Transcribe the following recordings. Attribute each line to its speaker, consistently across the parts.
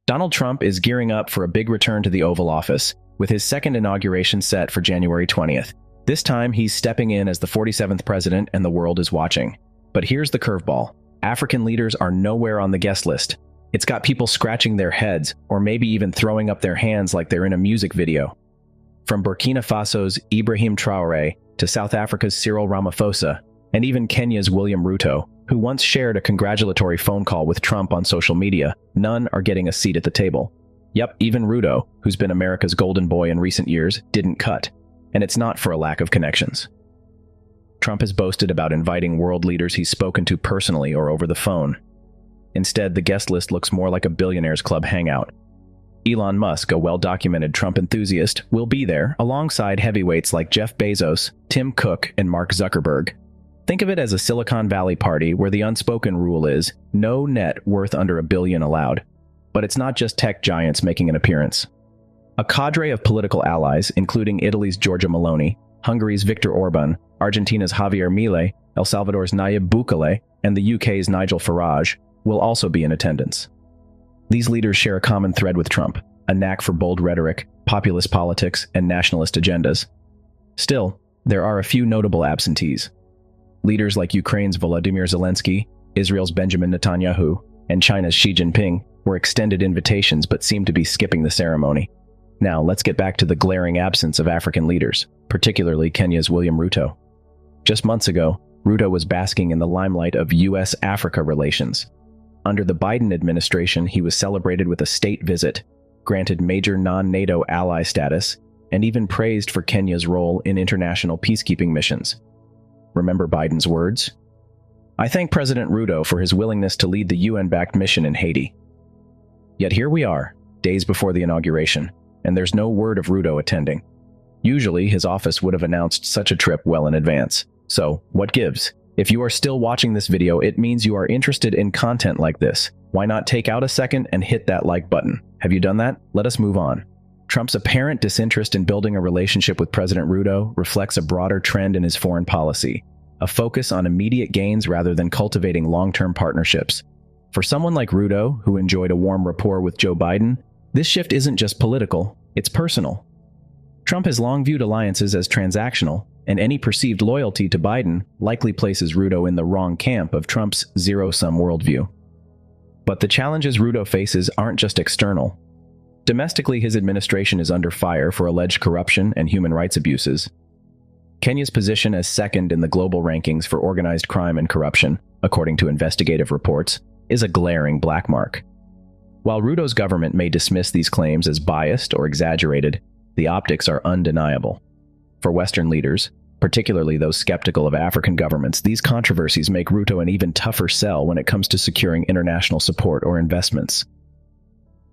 Speaker 1: Donald Trump is gearing up for a big return to the Oval Office, with his second inauguration set for January 20th. This time, he's stepping in as the 47th president and the world is watching. But here's the curveball. African leaders are nowhere on the guest list. It's got people scratching their heads, or maybe even throwing up their hands like they're in a music video. From Burkina Faso's Ibrahim Traore to South Africa's Cyril Ramaphosa, and even Kenya's William Ruto, who once shared a congratulatory phone call with Trump on social media, none are getting a seat at the table. Yep, even Ruto, who's been America's golden boy in recent years, didn't cut. And it's not for a lack of connections. Trump has boasted about inviting world leaders he's spoken to personally or over the phone. Instead, the guest list looks more like a billionaires club hangout. Elon Musk, a well-documented Trump enthusiast, will be there alongside heavyweights like Jeff Bezos, Tim Cook, and Mark Zuckerberg. Think of it as a Silicon Valley party where the unspoken rule is no net worth under $1 billion allowed. But it's not just tech giants making an appearance. A cadre of political allies, including Italy's Giorgia Meloni, Hungary's Viktor Orban, Argentina's Javier Milei, El Salvador's Nayib Bukele, and the UK's Nigel Farage, will also be in attendance. These leaders share a common thread with Trump, a knack for bold rhetoric, populist politics, and nationalist agendas. Still, there are a few notable absentees. Leaders like Ukraine's Volodymyr Zelensky, Israel's Benjamin Netanyahu, and China's Xi Jinping were extended invitations but seem to be skipping the ceremony. Now, let's get back to the glaring absence of African leaders, particularly Kenya's William Ruto. Just months ago, Ruto was basking in the limelight of U.S.-Africa relations. Under the Biden administration, he was celebrated with a state visit, granted major non-NATO ally status, and even praised for Kenya's role in international peacekeeping missions. Remember Biden's words? "I thank President Ruto for his willingness to lead the UN-backed mission in Haiti." Yet here we are, days before the inauguration, and there's no word of Ruto attending. Usually, his office would have announced such a trip well in advance. So, what gives? If you are still watching this video, it means you are interested in content like this. Why not take out a second and hit that like button? Have you done that? Let us move on. Trump's apparent disinterest in building a relationship with President Ruto reflects a broader trend in his foreign policy, a focus on immediate gains rather than cultivating long-term partnerships. For someone like Ruto, who enjoyed a warm rapport with Joe Biden, this shift isn't just political, it's personal. Trump has long viewed alliances as transactional, and any perceived loyalty to Biden likely places Ruto in the wrong camp of Trump's zero-sum worldview. But the challenges Ruto faces aren't just external. Domestically, his administration is under fire for alleged corruption and human rights abuses. Kenya's position as second in the global rankings for organized crime and corruption, according to investigative reports, is a glaring black mark. While Ruto's government may dismiss these claims as biased or exaggerated, the optics are undeniable. For Western leaders, particularly those skeptical of African governments, these controversies make Ruto an even tougher sell when it comes to securing international support or investments.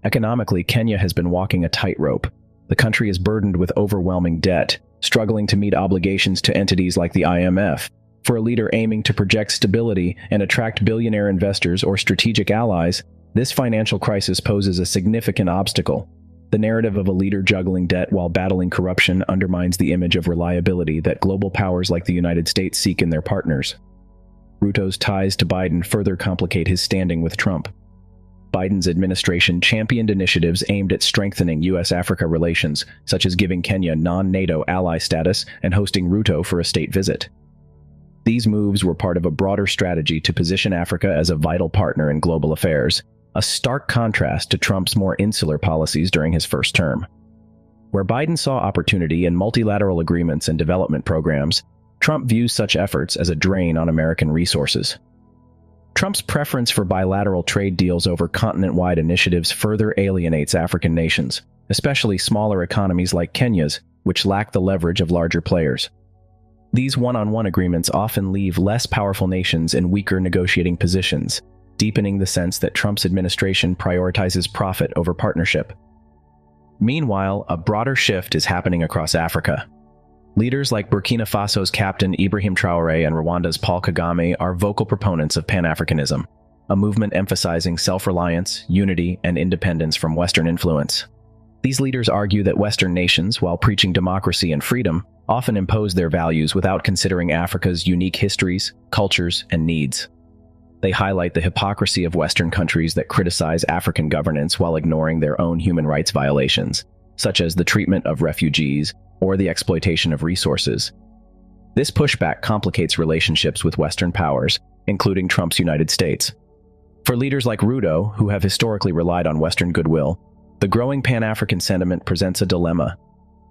Speaker 1: Economically, Kenya has been walking a tightrope. The country is burdened with overwhelming debt, struggling to meet obligations to entities like the IMF. For a leader aiming to project stability and attract billionaire investors or strategic allies, this financial crisis poses a significant obstacle. The narrative of a leader juggling debt while battling corruption undermines the image of reliability that global powers like the United States seek in their partners. Ruto's ties to Biden further complicate his standing with Trump. Biden's administration championed initiatives aimed at strengthening U.S.-Africa relations, such as giving Kenya non-NATO ally status and hosting Ruto for a state visit. These moves were part of a broader strategy to position Africa as a vital partner in global affairs, a stark contrast to Trump's more insular policies during his first term. Where Biden saw opportunity in multilateral agreements and development programs, Trump views such efforts as a drain on American resources. Trump's preference for bilateral trade deals over continent-wide initiatives further alienates African nations, especially smaller economies like Kenya's, which lack the leverage of larger players. These one-on-one agreements often leave less powerful nations in weaker negotiating positions, deepening the sense that Trump's administration prioritizes profit over partnership. Meanwhile, a broader shift is happening across Africa. Leaders like Burkina Faso's Captain Ibrahim Traore and Rwanda's Paul Kagame are vocal proponents of Pan-Africanism, a movement emphasizing self-reliance, unity, and independence from Western influence. These leaders argue that Western nations, while preaching democracy and freedom, often impose their values without considering Africa's unique histories, cultures, and needs. They highlight the hypocrisy of Western countries that criticize African governance while ignoring their own human rights violations, such as the treatment of refugees or the exploitation of resources. This pushback complicates relationships with Western powers, including Trump's United States. For leaders like Ruto, who have historically relied on Western goodwill, the growing Pan-African sentiment presents a dilemma.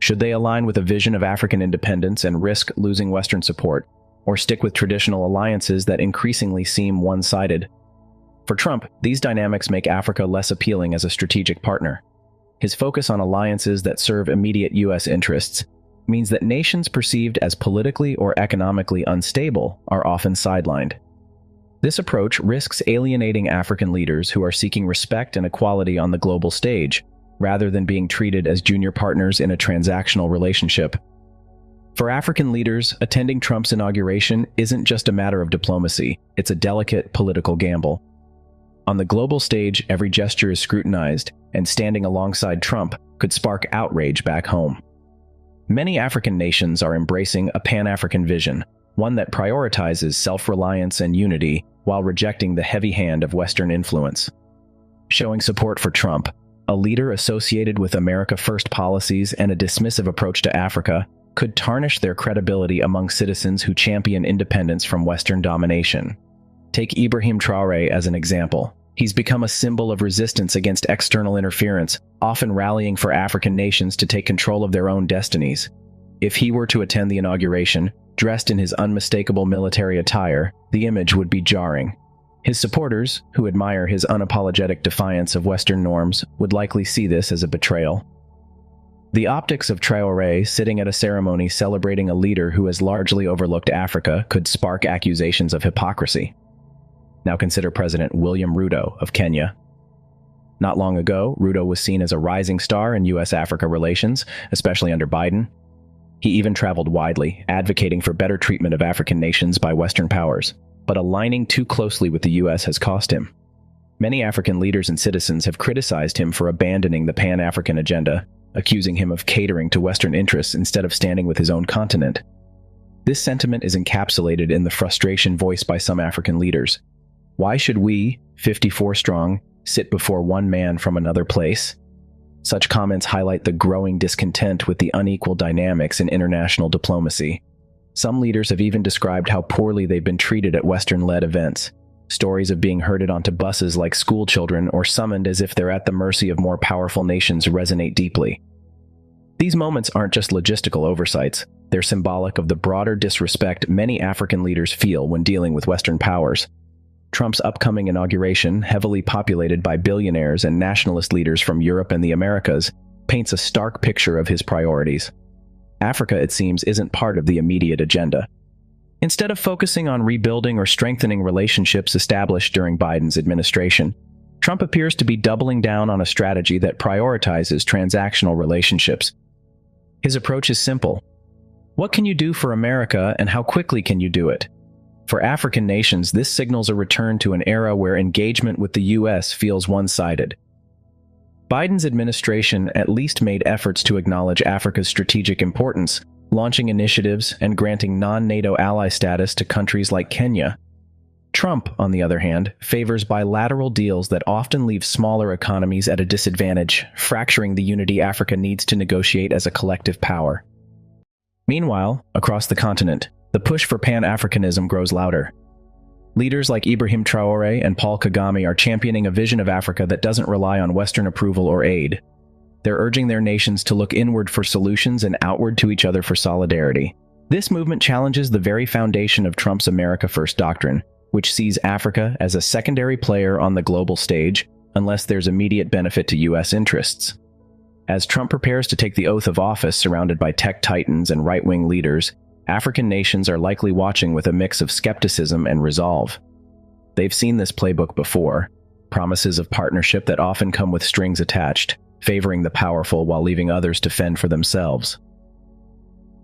Speaker 1: Should they align with a vision of African independence and risk losing Western support, or stick with traditional alliances that increasingly seem one-sided? For Trump, these dynamics make Africa less appealing as a strategic partner. His focus on alliances that serve immediate U.S. interests means that nations perceived as politically or economically unstable are often sidelined. This approach risks alienating African leaders who are seeking respect and equality on the global stage, rather than being treated as junior partners in a transactional relationship. For African leaders, attending Trump's inauguration isn't just a matter of diplomacy, it's a delicate political gamble. On the global stage, every gesture is scrutinized, and standing alongside Trump could spark outrage back home. Many African nations are embracing a Pan-African vision, one that prioritizes self-reliance and unity while rejecting the heavy hand of Western influence. Showing support for Trump, a leader associated with America First policies and a dismissive approach to Africa, could tarnish their credibility among citizens who champion independence from Western domination. Take Ibrahim Traore as an example. He's become a symbol of resistance against external interference, often rallying for African nations to take control of their own destinies. If he were to attend the inauguration, dressed in his unmistakable military attire, the image would be jarring. His supporters, who admire his unapologetic defiance of Western norms, would likely see this as a betrayal. The optics of Traore sitting at a ceremony celebrating a leader who has largely overlooked Africa could spark accusations of hypocrisy. Now consider President William Ruto of Kenya. Not long ago, Ruto was seen as a rising star in U.S.-Africa relations, especially under Biden. He even traveled widely, advocating for better treatment of African nations by Western powers. But aligning too closely with the U.S. has cost him. Many African leaders and citizens have criticized him for abandoning the Pan-African agenda, accusing him of catering to Western interests instead of standing with his own continent. This sentiment is encapsulated in the frustration voiced by some African leaders. Why should we, 54 strong, sit before one man from another place? Such comments highlight the growing discontent with the unequal dynamics in international diplomacy. Some leaders have even described how poorly they've been treated at Western-led events. Stories of being herded onto buses like school children or summoned as if they're at the mercy of more powerful nations resonate deeply. These moments aren't just logistical oversights. They're symbolic of the broader disrespect many African leaders feel when dealing with Western powers. Trump's upcoming inauguration, heavily populated by billionaires and nationalist leaders from Europe and the Americas, paints a stark picture of his priorities. Africa, it seems, isn't part of the immediate agenda. Instead of focusing on rebuilding or strengthening relationships established during Biden's administration, Trump appears to be doubling down on a strategy that prioritizes transactional relationships. His approach is simple. What can you do for America, and how quickly can you do it? For African nations, this signals a return to an era where engagement with the U.S. feels one-sided. Biden's administration at least made efforts to acknowledge Africa's strategic importance, launching initiatives and granting non-NATO ally status to countries like Kenya. Trump, on the other hand, favors bilateral deals that often leave smaller economies at a disadvantage, fracturing the unity Africa needs to negotiate as a collective power. Meanwhile, across the continent, the push for Pan-Africanism grows louder. Leaders like Ibrahim Traore and Paul Kagame are championing a vision of Africa that doesn't rely on Western approval or aid. They're urging their nations to look inward for solutions and outward to each other for solidarity. This movement challenges the very foundation of Trump's America First doctrine, which sees Africa as a secondary player on the global stage unless there's immediate benefit to U.S. interests. As Trump prepares to take the oath of office surrounded by tech titans and right-wing leaders, African nations are likely watching with a mix of skepticism and resolve. They've seen this playbook before, promises of partnership that often come with strings attached, favoring the powerful while leaving others to fend for themselves.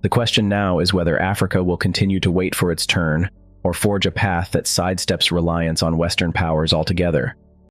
Speaker 1: The question now is whether Africa will continue to wait for its turn, or forge a path that sidesteps reliance on Western powers altogether.